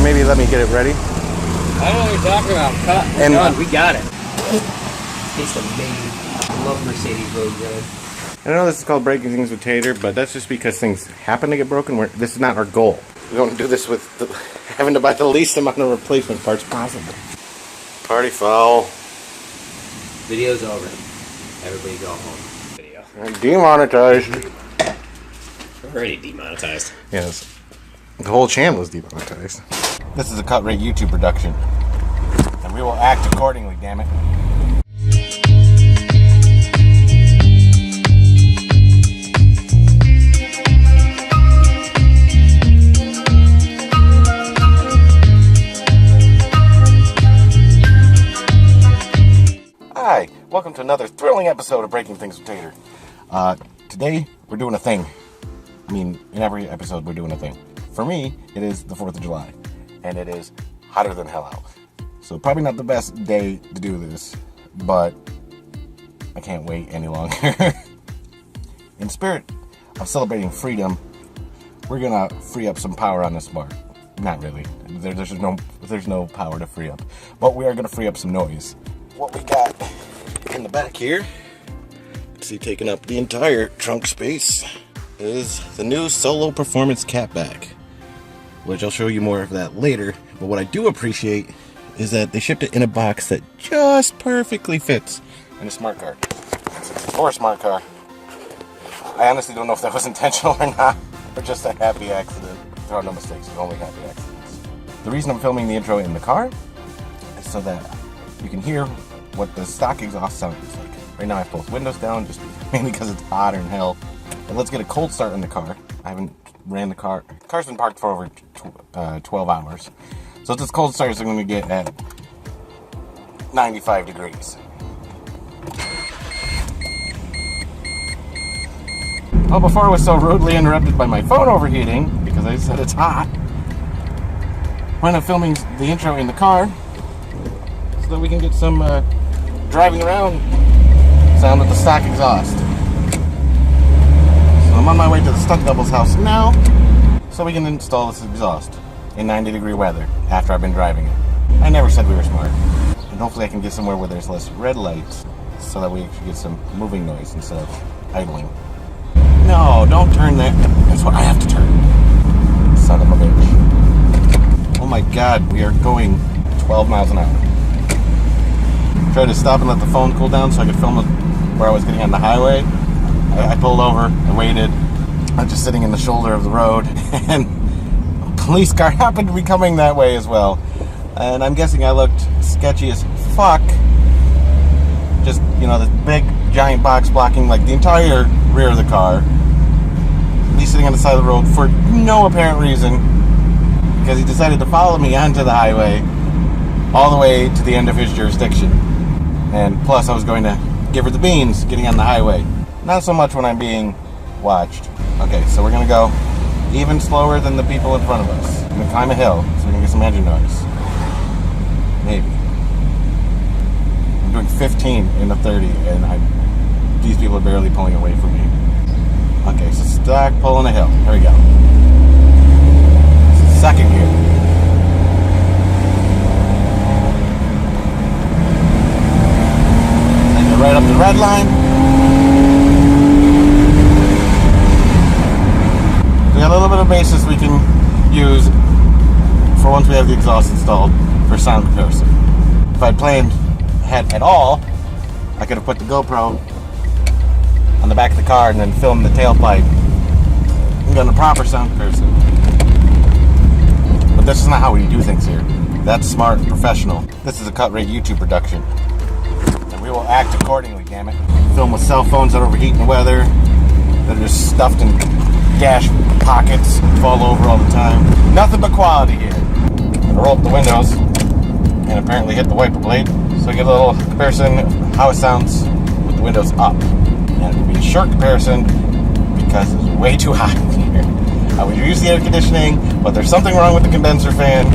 maybe let me get it ready. I don't know what you're talking about. Cut. And done. We got it. It's amazing. I love Mercedes road red. I know this is called breaking things with Tater, but that's just because things happen to get broken. This is not our goal. We don't do this with having to buy the least amount of replacement parts possible. Party foul. Video's over. Everybody go home. Video. Demonetized. Already demonetized. Yes. The whole channel is demonetized. This is a cut rate YouTube production. And we will act accordingly, damn it. Hi, welcome to another thrilling episode of Breaking Things with Tater. Today, we're doing a thing. I mean, in every episode, we're doing a thing. For me, it is the 4th of July, and it is hotter than hell out. So probably not the best day to do this, but I can't wait any longer. In spirit of celebrating freedom, we're gonna free up some power on this bar. Not really. There's no power to free up, but we are gonna free up some noise. What we got in the back here, see taking up the entire trunk space, is the new Solo Performance Catback, which I'll show you more of that later. But what I do appreciate is that they shipped it in a box that just perfectly fits in a smart car. For a smart car. I honestly don't know if that was intentional or not, or just a happy accident. There are no mistakes, there's only happy accidents. The reason I'm filming the intro in the car is so that you can hear what the stock exhaust sound is like. Right now I have both windows down, just mainly because it's hotter than hell. But let's get a cold start in the car. I haven't ran the car. The car's been parked for over 12 hours. So this cold start is going to get at 95 degrees. Oh, before I was so rudely interrupted by my phone overheating, because I said it's hot, when I'm filming the intro in the car, so that we can get some driving around sound with the stock exhaust. So I'm on my way to the stunt double's house now, so we can install this exhaust in 90-degree weather after I've been driving it. I never said we were smart. And hopefully I can get somewhere where there's less red lights, so that we actually get some moving noise instead of idling. No, don't turn that. That's what I have to turn. Son of a bitch. Oh my god, we are going 12 miles an hour. Tried to stop and let the phone cool down so I could film where I was getting on the highway. I pulled over, I waited. I was just sitting in the shoulder of the road, and a police car happened to be coming that way as well. And I'm guessing I looked sketchy as fuck. Just, this big giant box blocking like the entire rear of the car. Me sitting on the side of the road for no apparent reason, because he decided to follow me onto the highway all the way to the end of his jurisdiction. And plus I was going to give her the beans getting on the highway. Not so much when I'm being watched. Okay, so we're gonna go even slower than the people in front of us. We're gonna climb a hill so we can get some engine noise. Maybe. I'm doing 15 in the 30 and these people are barely pulling away from me. Okay, so start pulling a hill. Here we go. Second gear. Right up the red line. We got a little bit of basis we can use for once we have the exhaust installed for sound comparison. If I'd planned ahead at all, I could have put the GoPro on the back of the car and then filmed the tailpipe and done a proper sound comparison. But this is not how we do things here. That's smart and professional. This is a cut rate YouTube production. We will act accordingly, damn it. Film with cell phones that overheat in the weather, that are just stuffed in dash pockets, fall over all the time. Nothing but quality here. I roll up the windows and apparently hit the wiper blade, so I get a little comparison of how it sounds with the windows up. And it will be a short comparison because it's way too hot in here. I would use the air conditioning, but there's something wrong with the condenser fan.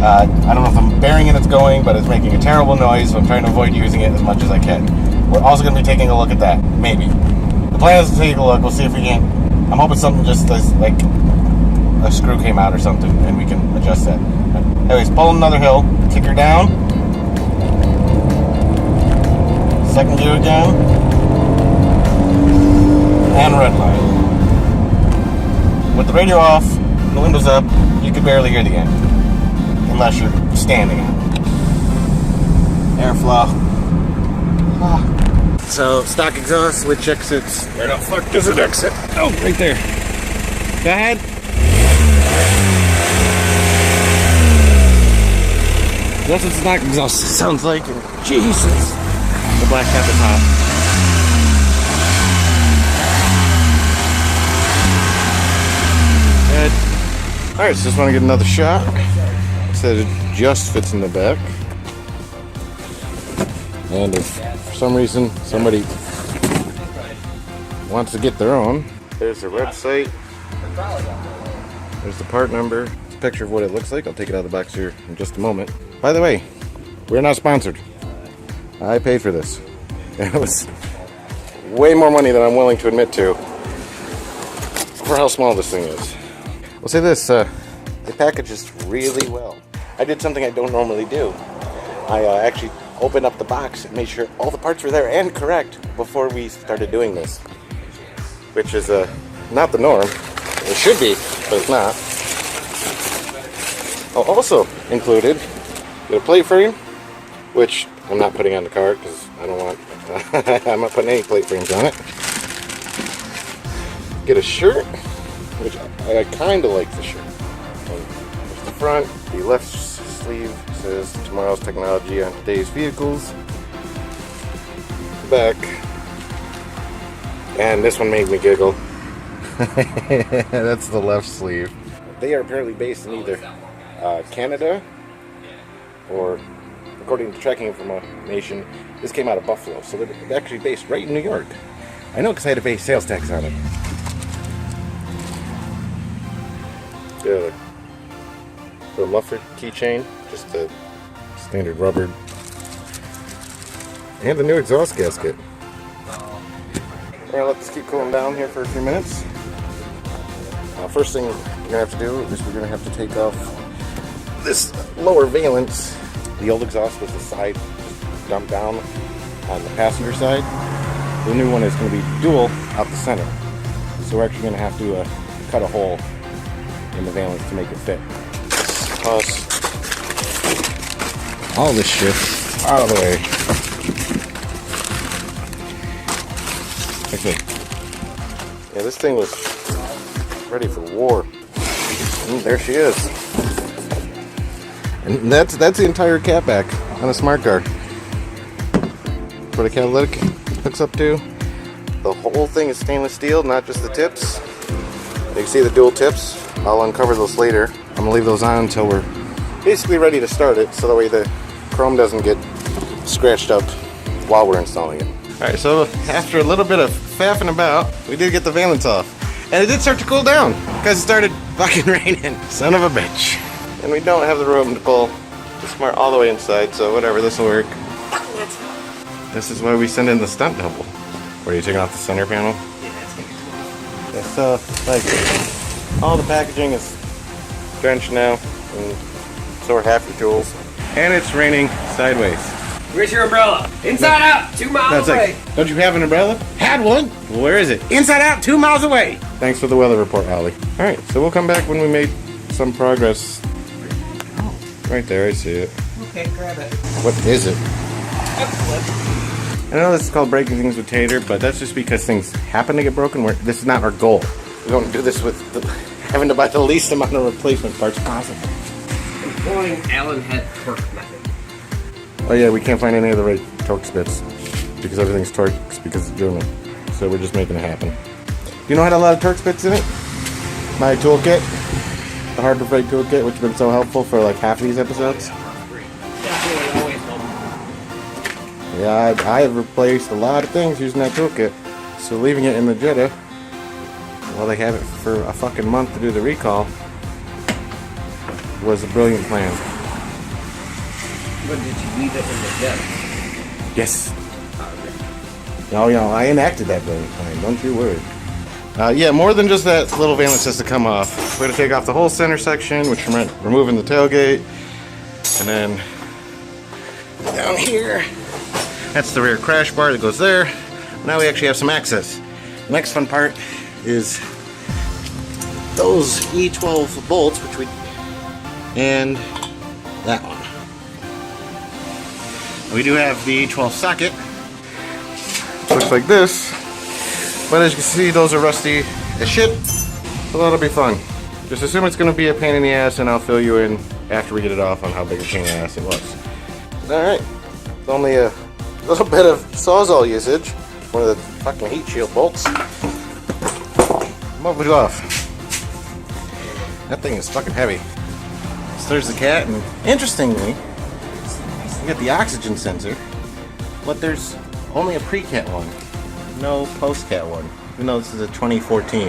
I don't know if the bearing in it's going, but it's making a terrible noise, so I'm trying to avoid using it as much as I can. We're also going to be taking a look at that, maybe. The plan is to take a look, we'll see if we can. I'm hoping something just as, like, a screw came out or something, and we can adjust that. But anyways, pull another hill, kick her down. Second gear again. And red line. With the radio off, the windows up, you can barely hear the engine. Unless you're standing on it. Airflow. So, stock exhaust, which exits? Where the fuck does it exit? Oh, right there. Go ahead. That's what stock exhaust sounds like. Jesus. The black cap is hot. Good. Alright, so just want to get another shot. Said it just fits in the back. And if for some reason somebody wants to get their own, there's the website. There's the part number. It's a picture of what it looks like. I'll take it out of the box here in just a moment. By the way, we're not sponsored. I paid for this. It was way more money than I'm willing to admit to for how small this thing is. I'll say this, it packages really well. I did something I don't normally do. I actually opened up the box and made sure all the parts were there and correct before we started doing this. Which is not the norm. It should be, but it's not. Also included, get a plate frame, which I'm not putting on the car because I don't want, I'm not putting any plate frames on it. Get a shirt, which I kind of like the shirt. There's the front, the left sleeve says tomorrow's technology on today's vehicles. The back, and this one made me giggle. That's the left sleeve. They are apparently based in either Canada or, according to tracking information, this came out of Buffalo, so they're actually based right in New York. I know because I had to pay sales tax on it. Yeah, the muffler keychain, just the standard rubber, and the new exhaust gasket. We're gonna let this keep cooling down here for a few minutes. First thing we're gonna have to do is we're gonna have to take off this lower valence. The old exhaust was the side dumped down on the passenger side. The new one is going to be dual out the center. So we're actually going to have to cut a hole in the valence to make it fit. Toss all this shit out of the way. Okay. Yeah, this thing was ready for war. And there she is. And that's the entire catback on a smart car. That's what a catalytic hooks up to. The whole thing is stainless steel, not just the tips. You can see the dual tips. I'll uncover those later. I'm gonna leave those on until we're basically ready to start it, so that way the chrome doesn't get scratched up while we're installing it. Alright, so after a little bit of faffing about, we did get the valence off. And it did start to cool down, because it started fucking raining. Son of a bitch. And we don't have the room to pull the smart all the way inside, so whatever, this will work. This is why we send in the stunt double. Where are you taking off the center panel? Yeah, that's gonna be cool. Yeah, so, like, all the packaging is drenched now, and so are half your tools. And it's raining sideways. Where's your umbrella? Inside out, 2 miles away. Like, don't you have an umbrella? Had one. Well, where is it? Inside out, 2 miles away. Thanks for the weather report, Allie. Alright, so we'll come back when we made some progress. Oh, right there, I see it. Okay, grab it. What is it? Excellent. I know this is called breaking things with Tater, but that's just because things happen to get broken. This is not our goal. We don't do this with having to buy the least amount of replacement parts possible. Employing Allen head torque method. Oh yeah, we can't find any of the right torque bits because everything's torqued because it's German. So we're just making it happen. Do you know how to lot of torque bits in it? My toolkit, the Hard to Break toolkit, which has been so helpful for like half of these episodes. Definitely always helpful. Yeah, I have replaced a lot of things using that toolkit. So leaving it in the Jetta while they have it for a fucking month to do the recall was a brilliant plan. But did you leave it in the jet? Yes. No, I enacted that brilliant plan. Don't you worry. Yeah, more than just that little valence has to come off. we're gonna take off the whole center section, which meant removing the tailgate. And then down here, that's the rear crash bar that goes there. Now we actually have some access. The next fun part is those E12 bolts, and that one. We do have the E12 socket. Looks like this, but as you can see, those are rusty as shit, so that'll be fun. Just assume it's going to be a pain in the ass, and I'll fill you in after we get it off on how big a pain in the ass it was. Alright, it's only a little bit of Sawzall usage. One of the fucking heat shield bolts. Move it off. That thing is fucking heavy. So there's the cat, and interestingly, you got the oxygen sensor, but there's only a pre-cat one, no post-cat one, even though this is a 2014.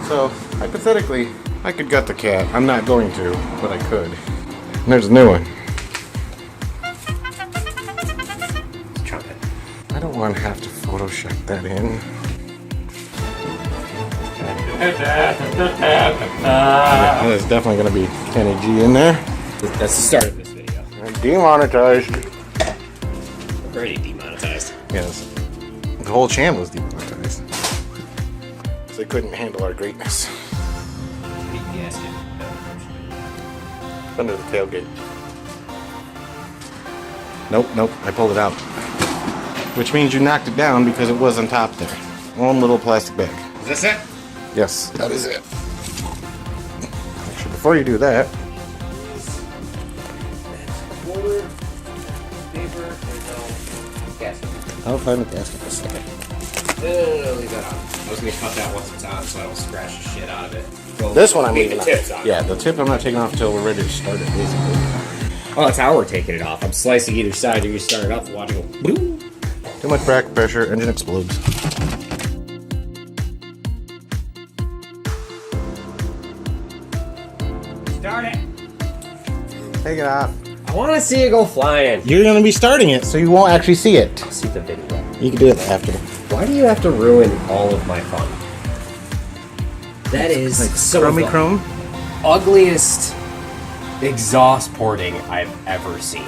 So, hypothetically, I could gut the cat. I'm not going to, but I could. And there's a new one. Trumpet. I don't want to have to Photoshop that in. There's definitely going to be Kenny G in there. That's the start of this video. Demonetized. Already demonetized. Yes. The whole channel is demonetized. So they couldn't handle our greatness. Under the tailgate. Nope, I pulled it out. Which means you knocked it down because it was on top there. One little plastic bag. Is this it? Yes, that is it. Actually, before you do that, Quarter, paper, and no gasket. I'll find the gasket in a second. No, leave that on. I was gonna cut that once it's on so I don't scratch the shit out of it. Well, This one I'm leave leaving the on. tips on. Yeah, the tip I'm not taking off until we're ready to start it, basically. Oh, that's how we're taking it off. I'm slicing either side. You're gonna start it up and watch it go boom. Too much back pressure, engine explodes. Start it. Take it off. I want to see it go flying. You're gonna be starting it, so you won't actually see it. I'll see the video. You can do it after. Why do you have to ruin all of my fun? That is Like some chromey of the chrome. ugliest exhaust porting I've ever seen.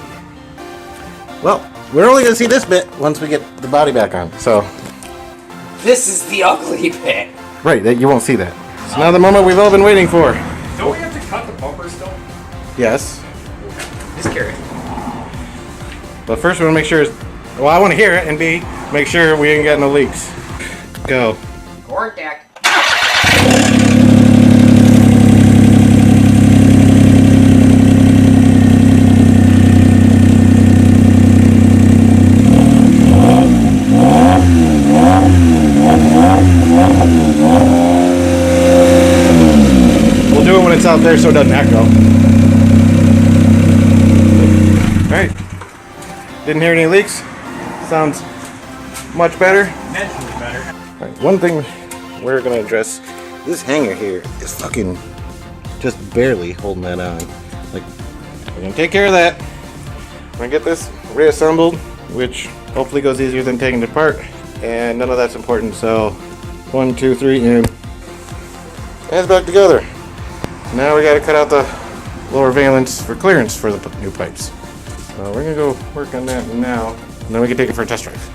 Well, we're only gonna see this bit once we get the body back on. So, This is the ugly bit. right, that you won't see that. It's now the moment we've all been waiting for. Don't we have to cut the bumper still? Yes, Just curious. but first we want to make sure. Well, I want to hear it, and B, make sure we ain't got no leaks. Go. Corn deck. We'll do it when it's out there so it doesn't echo. Alright. Didn't hear any leaks. Sounds much better. Mentally better. Alright, one thing we're gonna address, this hanger here is fucking just barely holding that on. Like, we're gonna take care of that. We're gonna get this reassembled, which hopefully goes easier than taking it apart. And none of that's important, so 1, 2, 3, and it's back together. Now we gotta cut out the lower valence for clearance for the new pipes. So we're gonna go work on that now, and then we can take it for a test drive.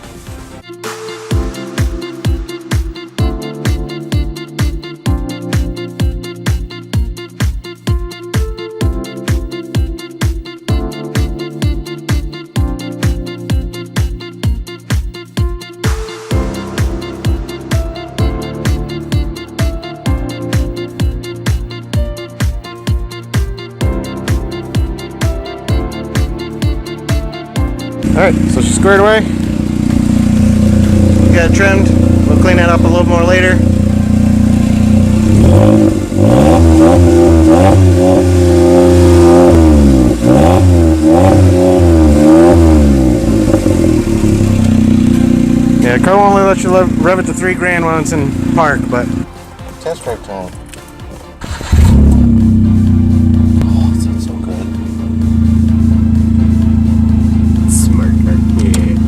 Alright, so she's squared away. We got it trimmed. We'll clean that up a little more later. Yeah, car won't only let you rev it to 3 grand while it's in park, but test drive time. Oh, it sounds so good. Smart car. Yeah.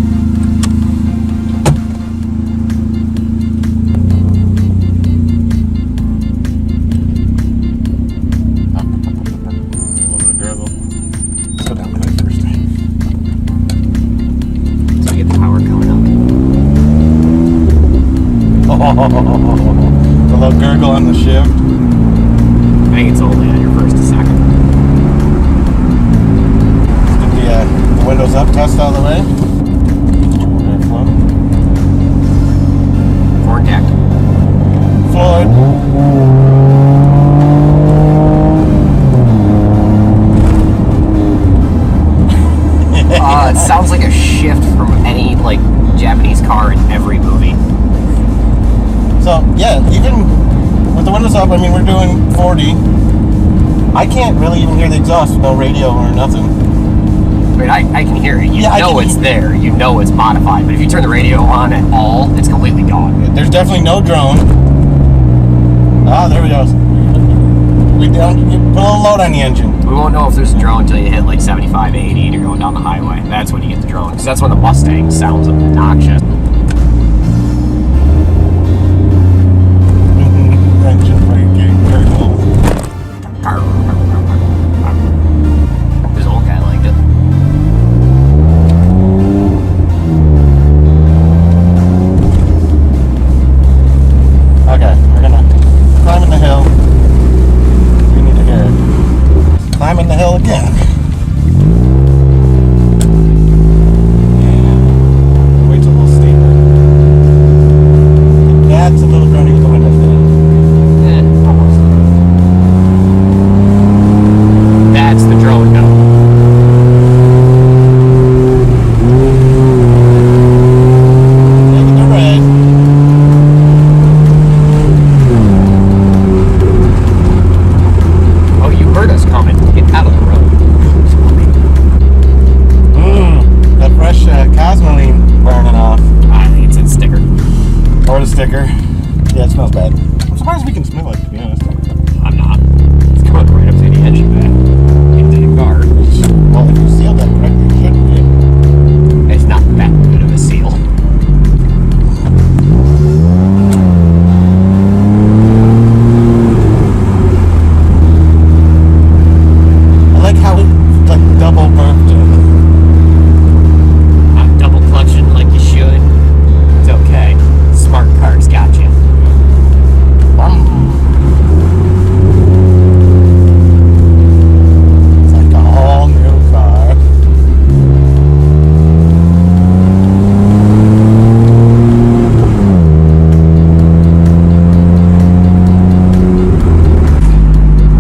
The little gurgle on the shift. I think it's only on your first and second. Did the windows up test all the way? Airflow. Forward deck. Floyd. It sounds like a shift from any like Japanese car in every movie. So yeah, even with the windows up, I mean we're doing 40. I can't really even hear the exhaust with no radio or nothing. I mean, I can hear it. You know it's there. You know it's modified. But if you turn the radio on at all, it's completely gone. There's definitely no drone. Ah, there we go. We down. Put a little load on the engine. We won't know if there's a drone until you hit like 75, 80 and you're going down the highway. That's when you get the drone. Because that's when the Mustang sounds obnoxious. Engine braking, very cool. This old guy liked it. Okay, we're gonna climb in the hill. We need to hear it. Climbing the hill again. And wait till a little steeper. That's a little drony with the windows down. Almost. That's the drone note. Taking the red. Oh, you heard us coming. Get out of the road. That fresh Cosmoline burning off. I think it's a sticker. Or the sticker. Yeah, it smells bad. I'm surprised we can smell it, to be honest. I'm not. It's coming right up to the engine bay. Into the car. Well, if you sealed that correctly, it should be. It's not that good of a seal. I like how it like double burped it. I'm double clutching like you should. It's okay. Smart cars got you. It's like a whole new car.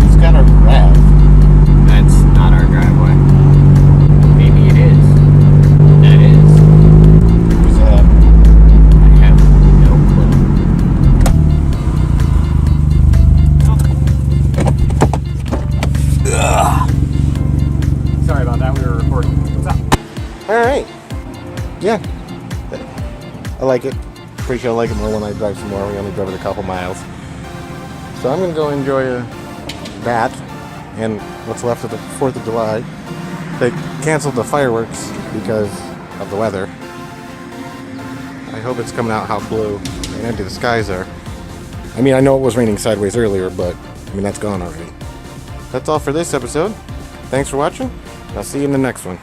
He's got a rev. That's not our driveway. Maybe it is. That is. Who's that? I have no clue. Sorry about that. We were recording. What's up? Alright. Yeah. I like it. Pretty sure I like it more when I drive some more. We only drove it a couple miles. So I'm going to go enjoy that and what's left of the 4th of July. They canceled the fireworks because of the weather. I hope it's coming out how blue and empty the skies are. I mean, I know it was raining sideways earlier, but I mean, that's gone already. That's all for this episode. Thanks for watching. I'll see you in the next one.